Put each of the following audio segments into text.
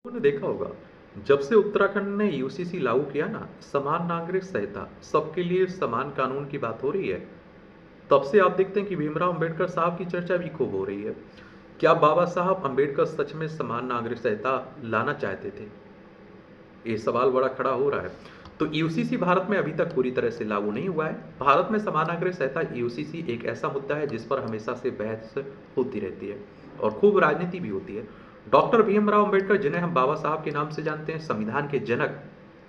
आपने देखा होगा, जब से उत्तराखंड ने यूसीसी लागू किया ना, समान नागरिक संहिता, सबके लिए समान कानून की बात हो रही है। तब से आप देखते हैं कि भीमराव अंबेडकर साहब की चर्चा भी खूब हो रही है। क्या बाबा साहब अंबेडकर सच में समान नागरिक संहिता लाना चाहते थे? ये सवाल बड़ा खड़ा हो रहा है। तो यूसीसी भारत में अभी तक पूरी तरह से लागू नहीं हुआ है। भारत में समान नागरिक संहिता यूसीसी एक ऐसा मुद्दा है जिस पर हमेशा से बहस होती रहती है और खूब राजनीति भी होती है। डॉक्टर भीमराव अंबेडकर, जिन्हें हम बाबा साहब के नाम से जानते हैं, संविधान के जनक,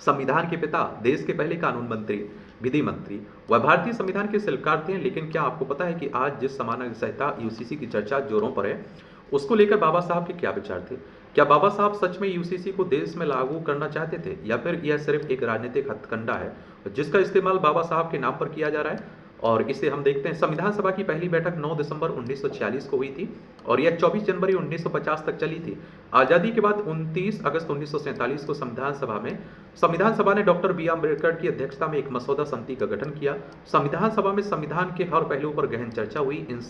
संविधान के पिता, देश के पहले कानून मंत्री, विधि मंत्री, वह भारतीय संविधान के शिल्पकार थे। लेकिन क्या आपको पता है कि आज जिस समान नागरिक संहिता यूसीसी की चर्चा जोरों पर है, उसको लेकर बाबा साहब के क्या विचार थे? क्या बाबा साहब सच में यूसीसी को देश में लागू करना चाहते थे, या फिर यह सिर्फ एक राजनीतिक हथकंडा है जिसका इस्तेमाल बाबा साहब के नाम पर किया जा रहा है? और इसे हम देखते हैं, संविधान सभा की पहली बैठक 9 दिसंबर 1946 को हुई थी और यह 24 जनवरी 1950 तक चली थी। आज़ादी के बाद 29 अगस्त 1947 को संविधान सभा ने डॉक्टर बी आर अम्बेडकर की अध्यक्षता में एक मसौदा समिति का गठन किया। संविधान सभा में संविधान के हर पहलू पर गहन चर्चा हुई। इन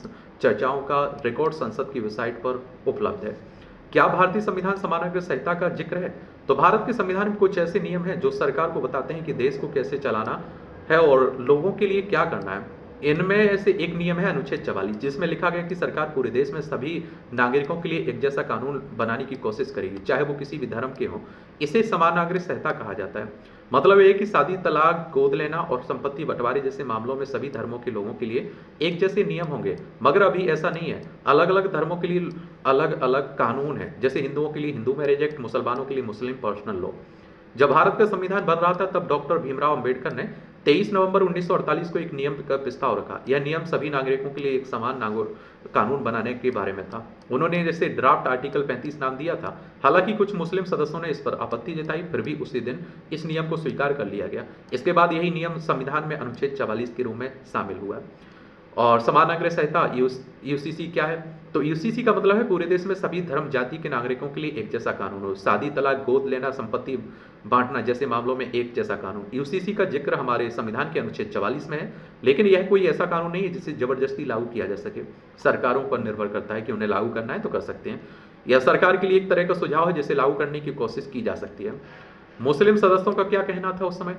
चर्चाओं का रिकॉर्ड संसद की वेबसाइट पर उपलब्ध है। क्या भारतीय संविधान समान नागरिक संहिता का जिक्र है? तो भारत के संविधान में कुछ ऐसे नियम हैं जो सरकार को बताते हैं कि देश को कैसे चलाना है और लोगों के लिए क्या करना है। इनमें ऐसे एक नियम है अनुच्छेद 44, जिसमें लिखा गया कि सरकार पूरे देश में सभी नागरिकों के लिए एक जैसा कानून बनाने की कोशिश करेगी, चाहे वो किसी भी धर्म के हों। इसे समान नागरिक संहिता कहा जाता है। मतलब ये है कि शादी, तलाक, गोद लेना और संपत्ति बंटवारे जैसे मामलों में सभी धर्मों के लोगों के लिए एक जैसे नियम होंगे। मगर अभी ऐसा नहीं है। अलग अलग धर्मों के लिए अलग अलग कानून है। जैसे हिंदुओं के लिए हिंदू मैरिज एक्ट, मुसलमानों के लिए मुस्लिम पर्सनल लॉ। जब भारत का संविधान बन रहा था, तब डॉक्टर भीमराव अंबेडकर ने 23 नवंबर 1948 को एक नियम का प्रस्ताव रखा। यह नियम सभी नागरिकों के लिए एक समान कानून बनाने के बारे में था। उन्होंने जैसे ड्राफ्ट आर्टिकल 35 नाम दिया था। हालांकि कुछ मुस्लिम सदस्यों ने इस पर आपत्ति जताई, फिर भी उसी दिन इस नियम को स्वीकार कर लिया गया। इसके बाद यही नियम संविधान में अनुच्छेद 44 के रूप में शामिल हुआ। और समान नागरिक संहिता यूसीसी क्या है? तो यूसीसी का मतलब है पूरे देश में सभी धर्म जाति के नागरिकों के लिए एक जैसा कानून हो। शादी, तलाक, गोद लेना, संपत्ति बांटना जैसे मामलों में एक जैसा कानून। यूसीसी का जिक्र हमारे संविधान के अनुच्छेद 44 में है। लेकिन यह कोई ऐसा कानून नहीं है जिसे जबरदस्ती लागू किया जा सके। सरकारों पर निर्भर करता है कि उन्हें लागू करना है तो कर सकते हैं। यह सरकार के लिए एक तरह का सुझाव है जिसे लागू करने की कोशिश की जा सकती है। मुस्लिम सदस्यों का क्या कहना था उस समय?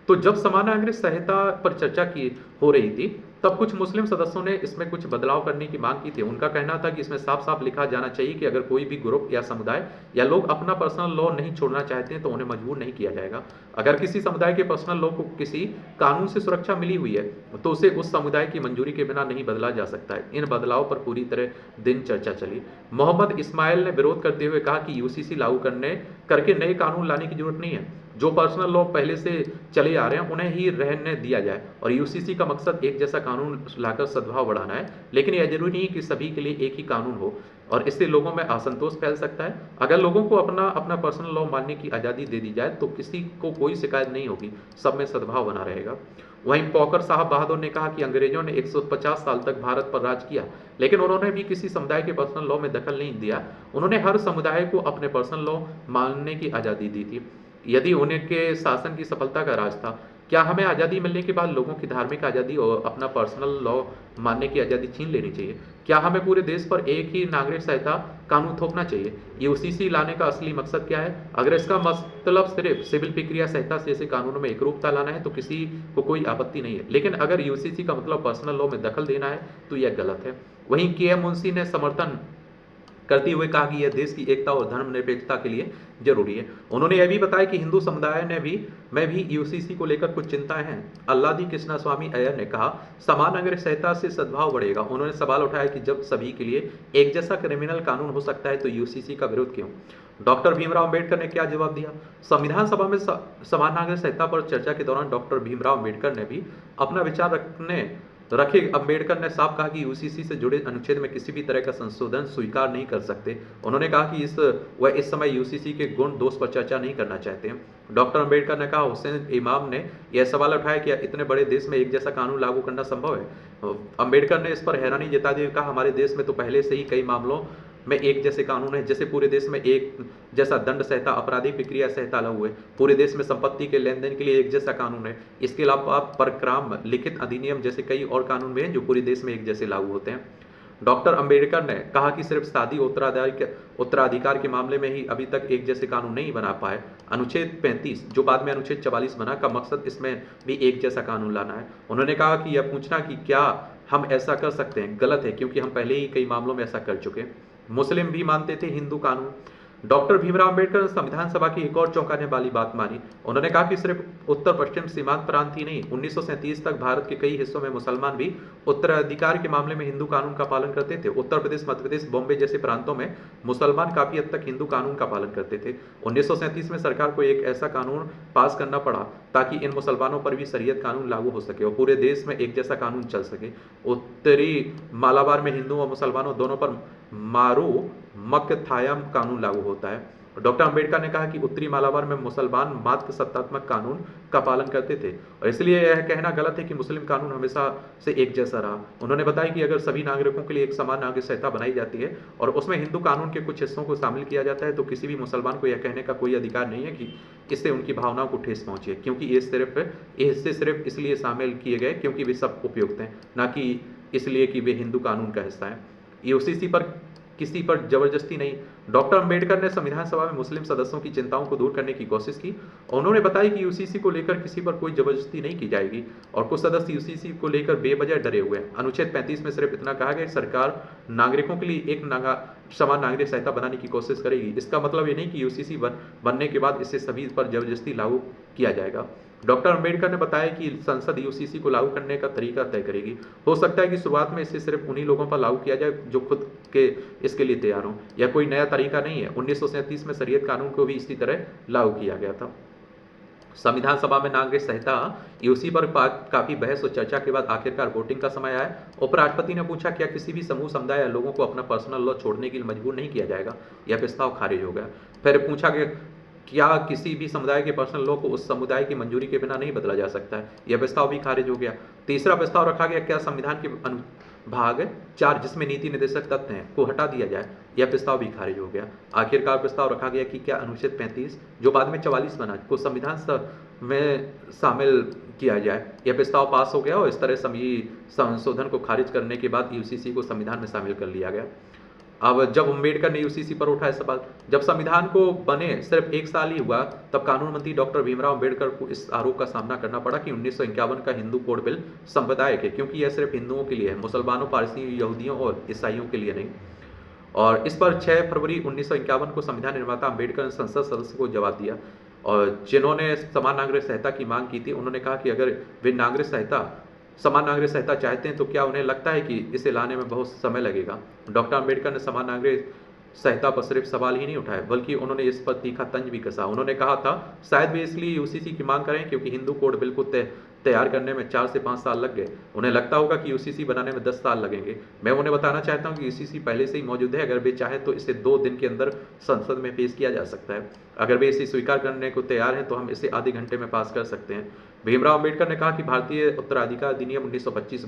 तो जब समान नागरिक संहिता पर चर्चा की हो रही थी, तब कुछ मुस्लिम सदस्यों ने इसमें कुछ बदलाव करने की मांग की थी। उनका कहना था कि इसमें साफ साफ लिखा जाना चाहिए कि अगर कोई भी ग्रुप या समुदाय या लोग अपना पर्सनल लॉ नहीं छोड़ना चाहते हैं तो उन्हें मजबूर नहीं किया जाएगा। अगर किसी समुदाय के पर्सनल लॉ को किसी कानून से सुरक्षा मिली हुई है तो उसे उस समुदाय की मंजूरी के बिना नहीं बदला जा सकता है। इन बदलाव पर पूरी तरह दिन चर्चा चली। मोहम्मद इस्माइल ने विरोध करते हुए कहा कि यूसीसी लागू करके नए कानून लाने की जरूरत नहीं है। जो पर्सनल लॉ पहले से चले आ रहे हैं उन्हें ही रहने दिया जाए और यूसीसी का मकसद एक जैसा कानून लाकर सद्भाव बढ़ाना है। लेकिन यह जरूरी नहीं कि सभी के लिए एक ही कानून हो और इससे लोगों में असंतोष फैल सकता है। अगर लोगों को अपना अपना पर्सनल लॉ मानने की आज़ादी दे दी जाए तो किसी को कोई शिकायत नहीं होगी, सब में सद्भाव बना रहेगा। वहीं पौकर साहब बहादुर ने कहा कि अंग्रेजों ने 150 साल तक भारत पर राज किया, लेकिन उन्होंने भी किसी समुदाय के पर्सनल लॉ में दखल नहीं दिया। उन्होंने हर समुदाय को अपने पर्सनल लॉ मानने की आज़ादी दी थी। यदि उनके शासन की सफलता का राज था, क्या हमें आज़ादी मिलने के बाद लोगों की धार्मिक आज़ादी और अपना पर्सनल लॉ मानने की आज़ादी छीन लेनी चाहिए? क्या हमें पूरे देश पर एक ही नागरिक संहिता कानून थोपना चाहिए? यूसीसी लाने का असली मकसद क्या है? अगर इसका मतलब सिर्फ सिविल प्रक्रिया संहिता जैसे कानूनों में एकरूपता लाना है तो किसी को कोई आपत्ति नहीं है। लेकिन अगर यूसीसी का मतलब पर्सनल लॉ में दखल देना है तो यह गलत है। वहीं के एम मुंशी ने समर्थन करते हुए कहा कि यह देश की एकता और धर्मनिरपेक्षता के लिए जरूरी है। उन्होंने यह भी बताया कि हिंदू समुदाय में भी यूसीसी को लेकर कुछ चिंताएं हैं। अल्लादी कृष्णा स्वामी अय्यर ने कहा, समान नागरिक संहिता से सद्भाव बढ़ेगा। उन्होंने सवाल उठाया कि जब सभी के लिए एक जैसा क्रिमिनल कानून हो सकता है तो यूसीसी का विरोध क्यों? डॉक्टर भीमराव अंबेडकर ने क्या जवाब दिया? संविधान सभा में समान नागरिक संहिता पर चर्चा के दौरान डॉक्टर भीमराव अंबेडकर ने भी अपना विचार रखे। अंबेडकर ने साफ कहा कि यूसीसी से जुड़े अनुच्छेद में किसी भी तरह का संशोधन स्वीकार नहीं कर सकते। उन्होंने कहा कि वह इस समय यूसीसी के गुण दोष पर चर्चा नहीं करना चाहते हैं। डॉक्टर अंबेडकर ने कहा, हुसैन इमाम ने यह सवाल उठाया कि इतने बड़े देश में एक जैसा कानून लागू करना संभव है? अंबेडकर ने इस पर हैरानी जताते हुए कहा, हमारे देश में तो पहले से ही कई मामलों में एक जैसे कानून है। जैसे पूरे देश में एक जैसा दंड संहिता, आपराधिक प्रक्रिया संहिता लागू है। पूरे देश में संपत्ति के लेन देन के लिए एक जैसा कानून है। इसके अलावा परक्राम, लिखित अधिनियम जैसे कई और कानून भी हैं जो पूरे देश में एक जैसे लागू होते हैं। डॉक्टर अंबेडकर ने कहा कि सिर्फ शादी उत्तराधिकार के मामले में ही अभी तक एक जैसे कानून नहीं बना पाए। अनुच्छेद 35 जो बाद में अनुच्छेद 44 बना का मकसद इसमें भी एक जैसा कानून लाना है। उन्होंने कहा कि यह पूछना कि क्या हम ऐसा कर सकते हैं गलत है, क्योंकि हम पहले ही कई मामलों में ऐसा कर चुके हैं। मुस्लिम भी मानते थे हिंदू कानून। डॉक्टर भीमराव अंबेडकर ने संविधान सभा की एक और चौंकाने वाली बात मानी। उन्होंने कहा कि सिर्फ उत्तर पश्चिम सीमांत प्रांत ही नहीं, 1937 तक भारत के कई हिस्सों में मुसलमान भी उत्तराधिकार के मामले में हिंदू कानून का पालन करते थे। उत्तर प्रदेश, मध्य प्रदेश, बॉम्बे जैसे प्रांतों में मुसलमान काफी हद तक हिंदू कानून का पालन करते थे। 1937 में सरकार को एक ऐसा कानून पास करना पड़ा ताकि इन मुसलमानों पर भी शरीयत कानून लागू हो सके और पूरे देश में एक जैसा कानून चल सके। उत्तरी मालाबार में हिंदुओं और मुसलमानों दोनों पर मारू मकथायम कानून लागू होता है। डॉक्टर अंबेडकर ने कहा कि उत्तरी मालाबार में मुसलमान मात्र सत्तात्मक कानून का पालन करते थे और इसलिए यह कहना गलत है कि मुस्लिम कानून हमेशा से एक जैसा रहा। उन्होंने बताया कि अगर सभी नागरिकों के लिए एक समान नागरिक संहिता बनाई जाती है और उसमें हिंदू कानून के कुछ हिस्सों को शामिल किया जाता है तो किसी भी मुसलमान को यह कहने का कोई अधिकार नहीं है कि इससे उनकी भावनाओं को ठेस पहुंचे, क्योंकि ये हिस्से सिर्फ इसलिए शामिल किए गए क्योंकि वे सब उपयुक्त हैं, न कि इसलिए कि वे हिंदू कानून का हिस्सा हैं। यूसीसी पर किसी पर जबरदस्ती नहीं। डॉक्टर अंबेडकर ने संविधान सभा में मुस्लिम सदस्यों की चिंताओं को दूर करने की कोशिश की और उन्होंने बताया कि यूसीसी को लेकर किसी पर कोई जबरदस्ती नहीं की जाएगी और कुछ सदस्य यूसीसी को लेकर बेवजह डरे हुए हैं। अनुच्छेद 35 में सिर्फ इतना कहा गया कि सरकार नागरिकों के लिए एक समान नागरिक संहिता बनाने की कोशिश करेगी। इसका मतलब ये नहीं कि यूसीसी बनने के बाद इसे सभी पर जबरदस्ती लागू किया जाएगा। डॉक्टर अंबेडकर ने बताया कि संसद यूसीसी को लागू करने का तरीका तय करेगी। हो सकता है कि शुरुआत में इसे सिर्फ उन्हीं लोगों पर लागू किया जाए जो खुद के इसके लिए तैयार हों। यह कोई नया तरीका नहीं है। 1937 में शरीयत कानून को भी इसी तरह लागू किया गया था। संविधान सभा में नागरिक संहिता यूसी पर काफी बहस और चर्चा के बाद आखिरकार वोटिंग का समय आया। उपराष्ट्रपति ने पूछा क्या किसी भी समूह, समुदाय या लोगों को अपना पर्सनल लॉ छोड़ने के लिए मजबूर नहीं किया जाएगा। यह प्रस्ताव खारिज हो गया। फिर पूछा गया क्या किसी भी समुदाय के पर्सनल लॉ को उस समुदाय की मंजूरी के बिना नहीं बदला जा सकता है। यह प्रस्ताव भी खारिज हो गया। तीसरा प्रस्ताव रखा गया क्या संविधान के भाग 4 जिसमें नीति निर्देशक तथ्य हैं को हटा दिया जाए। यह प्रस्ताव भी खारिज हो गया। आखिरकार प्रस्ताव रखा गया कि क्या अनुच्छेद 35 जो बाद में 44 बना को संविधान में शामिल किया जाए। यह प्रस्ताव पास हो गया और इस तरह सभी संशोधन को खारिज करने के बाद यूसीसी को संविधान में शामिल कर लिया गया। अब जब अम्बेडकर ने यूसीसी पर उठाया सवाल, जब संविधान को बने सिर्फ 1 साल ही हुआ तब कानून मंत्री डॉक्टर भीमराव अम्बेडकर को इस आरोप का सामना करना पड़ा कि 1951 का हिंदू कोड बिल सांप्रदायिक है क्योंकि यह सिर्फ हिंदुओं के लिए है, मुसलमानों, पारसी, यहूदियों और ईसाइयों के लिए नहीं। और इस पर 6 फरवरी 1951 को संविधान निर्माता अम्बेडकर ने संसद सदस्य को जवाब दिया और जिन्होंने समान नागरिक संहिता की मांग की थी उन्होंने कहा कि अगर वे समान नागरिक संहिता चाहते हैं तो क्या उन्हें लगता है कि इसे लाने में बहुत समय लगेगा। डॉक्टर अंबेडकर ने समान नागरिक संहिता पर सिर्फ सवाल ही नहीं उठाए बल्कि उन्होंने इस पर तीखा तंज भी कसा। उन्होंने कहा था शायद वे इसलिए यूसीसी की मांग करें क्योंकि हिंदू कोड बिल को तैयार करने में 4 से 5 साल लग गए। उन्हें लगता होगा कि यूसीसी बनाने में 10 साल लगेंगे। मैं उन्हें बताना चाहता हूं कि यूसीसी पहले से ही मौजूद है। अगर वे चाहें तो इसे 2 दिन के अंदर संसद में पेश किया जा सकता है। अगर वे इसे स्वीकार करने को तैयार हैं तो हम इसे आधे घंटे में पास कर सकते हैं। भीमराव अम्बेडकर ने कहा कि भारतीय उत्तराधिकार अधिनियम 1925,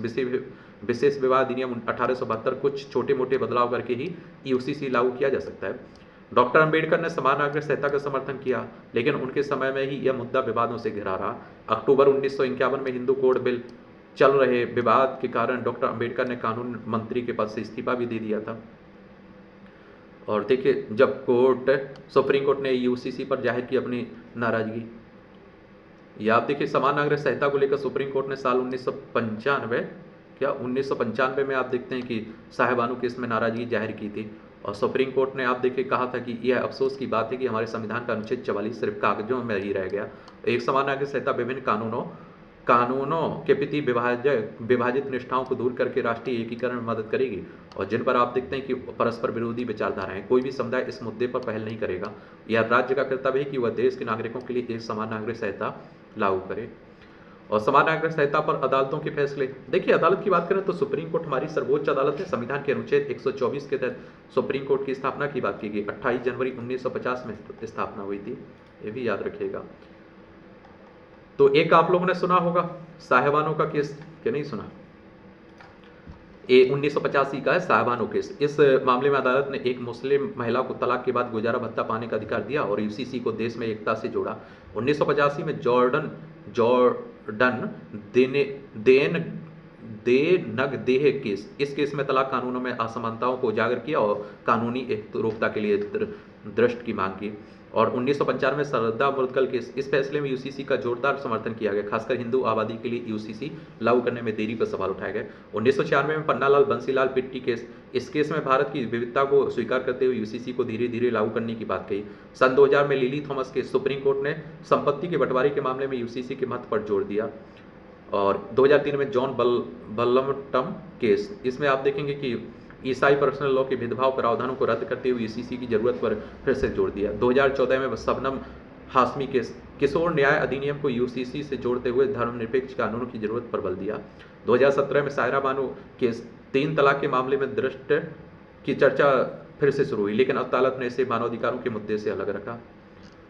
विशेष विवाह अधिनियम 1872 कुछ छोटे मोटे बदलाव करके ही यूसीसी लागू किया जा सकता है। डॉक्टर अंबेडकर ने समान नागरिक संहिता का समर्थन किया लेकिन उनके समय में ही यह मुद्दा विवादों से घिरा रहा। अक्टूबर 1951 में हिंदू कोड बिल चल रहे विवाद के कारण डॉक्टर अंबेडकर ने कानून मंत्री के पद से इस्तीफा भी दे दिया था। और देखिए जब सुप्रीम कोर्ट ने यूसीसी पर जाहिर की अपनी नाराजगी, या आप देखिए समान नागरिक संहिता को लेकर सुप्रीम कोर्ट ने साल 1995 में आप देखते हैं कि साहिबानू केस में नाराजगी जाहिर की थी और सुप्रीम कोर्ट ने आप देखिए कहा था कि यह अफसोस की बात है कि हमारे संविधान का अनुच्छेद 44 सिर्फ कागजों में ही रह गया। एक समान नागरिक संहिता विभिन्न कानूनों के प्रति विभाजित निष्ठाओं को दूर करके राष्ट्रीय एकीकरण में मदद करेगी और जिन पर आप देखते हैं कि परस्पर विरोधी विचारधाराएं, कोई भी समुदाय इस मुद्दे पर पहल नहीं करेगा। यह राज्य का कर्तव्य है कि वह देश के नागरिकों के लिए एक समान नागरिक संहिता लागू करे। और समान नागरिक संहिता पर अदालतों के फैसले, देखिए अदालत की बात करें तो सुप्रीम कोर्ट हमारी सर्वोच्च अदालत है। संविधान के अनुच्छेद 124 के तहत सुप्रीम कोर्ट की स्थापना की बात की गई। 28 जनवरी 1950 में स्थापना हुई थी, ये भी याद रखिएगा। तो एक आप लोगों ने सुना होगा साहिबानों का केस, क्या नहीं सुना? ये 1985 का है साहिबानों केस। इस मामले में अदालत ने एक मुस्लिम महिला को तलाक के बाद गुजारा भत्ता पाने का अधिकार दिया और यूसीसी को देश में एकता से जोड़ा। 1985 में जॉर्डन दे नग देह केस, इस केस में तलाक कानूनों में असमानताओं को उजागर किया और कानूनी एकरूपता के लिए दृष्टि की मांग की। और 1995 में सरदा मुद्गल केस, इस फैसले में यूसीसी का जोरदार समर्थन किया गया, खासकर हिंदू आबादी के लिए यूसीसी लागू करने में देरी पर सवाल उठाए गए। 1996 में पन्नालाल बंसीलाल पिट्टी केस, इस केस में भारत की विविधता को स्वीकार करते हुए यूसीसी को धीरे धीरे लागू करने की बात कही। सन 2000 में lily Thomas case, supreme court ने संपत्ति के बंटवारे के मामले में यूसीसी के महत्व पर जोर दिया। और 2003 में जॉन बल्लमटम केस, इसमें आप देखेंगे कि ईसाई पर्सनल लॉ के भेदभाव प्रावधानों को रद्द करते हुए यूसीसी की जरूरत पर फिर से जोर दिया। 2014 में शबनम हाशमी केस, किशोर न्याय अधिनियम को यूसीसी से जोड़ते हुए धर्मनिरपेक्ष कानूनों की जरूरत पर बल दिया। 2017 में सायरा बानो केस, 3 तलाक के मामले में दृष्ट की चर्चा फिर से शुरू हुई, लेकिन अदालत ने इसे मानवाधिकारों के मुद्दे से अलग रखा।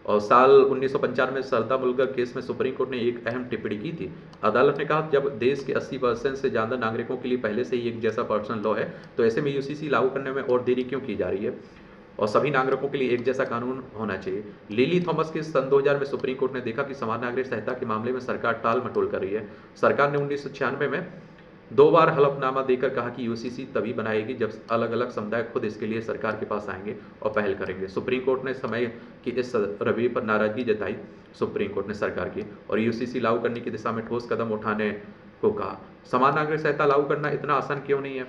और साल 1995 में सरदा मुल्गल केस में सुप्रीम कोर्ट ने एक अहम टिप्पणी की थी। अदालत ने कहा जब देश के 80% से ज़्यादा नागरिकों के लिए पहले से ही एक जैसा पर्सनल लॉ है, तो ऐसे में यूसीसी लागू करने में और देरी क्यों की जा रही है, और सभी नागरिकों के लिए एक जैसा कानून होना चाहिए। लिली थॉमस के सन 2000 में सुप्रीम कोर्ट ने देखा कि समान नागरिक संहिता के मामले में सरकार टाल मटोल कर रही है। सरकार ने 1996 में 2 बार हलफनामा देकर कहा कि यूसीसी तभी बनाएगी जब अलग अलग समुदाय खुद इसके लिए सरकार के पास आएंगे और पहल करेंगे। सुप्रीम कोर्ट ने समय की इस रवैये पर नाराजगी जताई, सुप्रीम कोर्ट ने सरकार की, और यूसीसी लागू करने की दिशा में ठोस कदम उठाने को कहा। समान नागरिक संहिता लागू करना इतना आसान क्यों नहीं है?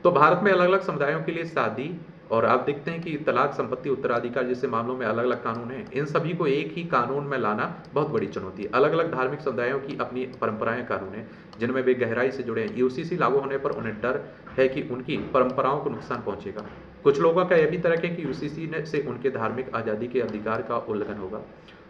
तो भारत में अलग अलग समुदायों के लिए शादी, और आप देखते हैं कि तलाक, संपत्ति, उत्तराधिकार जैसे मामलों में अलग अलग कानून हैं। इन सभी को एक ही कानून में लाना बहुत बड़ी चुनौती है। अलग अलग धार्मिक समुदायों की अपनी परंपराएं, कानून हैं जिनमें वे गहराई से जुड़े हैं। यूसीसी लागू होने पर उन्हें डर है कि उनकी परंपराओं को नुकसान पहुंचेगा। कुछ लोगों का यह भी तर्क है कि यूसीसी से उनके धार्मिक आज़ादी के अधिकार का उल्लंघन होगा,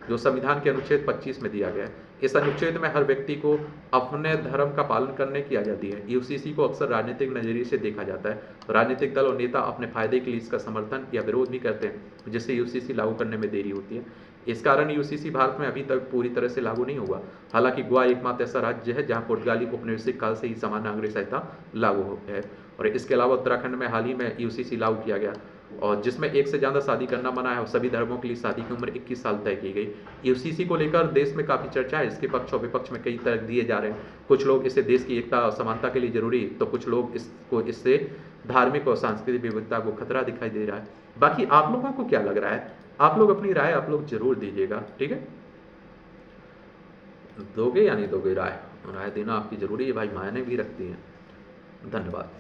जो संविधान के अनुच्छेद 25 में दिया गया है। इस अनुच्छेद में हर व्यक्ति को अपने धर्म का पालन करने की आज़ादी है। यूसीसी को अक्सर राजनीतिक नजरिए से देखा जाता है। राजनीतिक दल और नेता अपने फायदे के लिए इसका समर्थन या विरोध भी करते हैं, जिससे यूसीसी लागू करने में देरी होती है। इस कारण यूसीसी भारत में अभी तक पूरी तरह से लागू नहीं हुआ। हालांकि गोवा एकमात्र ऐसा राज्य है जहां पुर्तगाली उपनिवेशिक काल से ही समान नागरिक संहिता लागू है। और इसके अलावा उत्तराखंड में हाल ही में यूसीसी लागू किया गया, और जिसमें एक से ज़्यादा शादी करना मना है, और सभी धर्मों के लिए शादी की उम्र 21 साल तय की गई। यूसीसी को लेकर देश में काफ़ी चर्चा है। इसके पक्ष और विपक्ष में कई तर्क दिए जा रहे हैं। कुछ लोग इसे देश की एकता और समानता के लिए जरूरी, तो कुछ लोग इससे धार्मिक और सांस्कृतिक विविधता को खतरा दिखाई दे रहा है। बाकी आप लोगों को क्या लग रहा है? आप लोग अपनी राय आप लोग जरूर दीजिएगा, ठीक है? दोगे या नहीं दोगे राय? राय देना आपकी जरूरी है भाई, मायने भी रखती है। धन्यवाद।